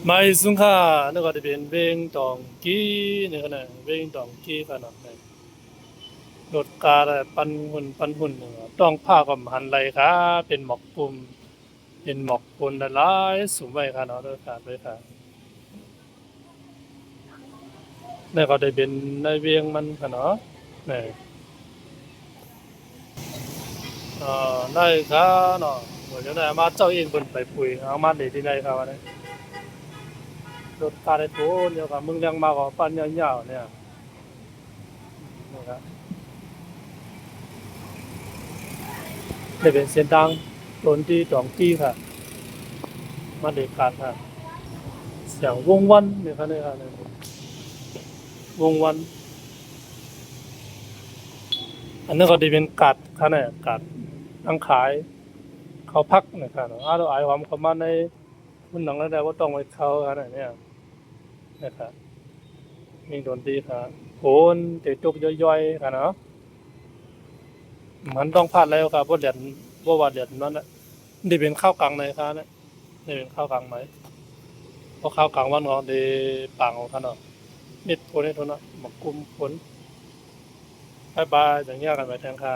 mai sung kha nó gọi là biến bên tòng kí này cái này bên tòng kí cái nào này rถกาอะไรปันหุ่นต้องผ้ากับหันไหลค่ะเป็นหมอกปุ่มเป็นหมอกปุ่นหลายสูงไว้ค่ะเนาะด้วยค่ะด้วยค่ะนี่ก็ได้เป็นในเวียงมันค่ะเนาะนี่ได้ค่ะเนาะเดี๋ยวนี้มาเจ้าเองบนไปปุ๋ยเอามาได้ที่ไหนครับวันนี้รถกาได้โถเดียวกับมึงเลี้ยงมาก็ปันยาวๆเนี่ยนี่ครับได้เป็นเส้นทางต้นที่ตองกี้ค่ะมาเด็กขาดค่ะเสียงวงวันเนี่ยค่ะเนี่ยค่ะเนี่ยวงวัน อันนั้นก็จะเป็นกัดค่ะเนี่ยกัดอังขายเขาพักนะครับเราอายความเขามาในมันหนังแล้วได้ว่าต้องไปเขาค่ะเนี่ยนะครับมีดนตรีครับโหนเตะจุกย่อยๆค่ะเนาะมันต้องพลาดแล้วครับว่าเดือดว่าเดือดนั้นนะนี่เป็นข้าวกลางในค่ะเนี่ยนี่เป็นข้าวกลางไหมเพราะข้าวกลางวันของเดปังของท่านเนาะมิดโทนี่โทนะหมกกุมผลบายบายอย่างเงี้ยกันไปแทนค่ะ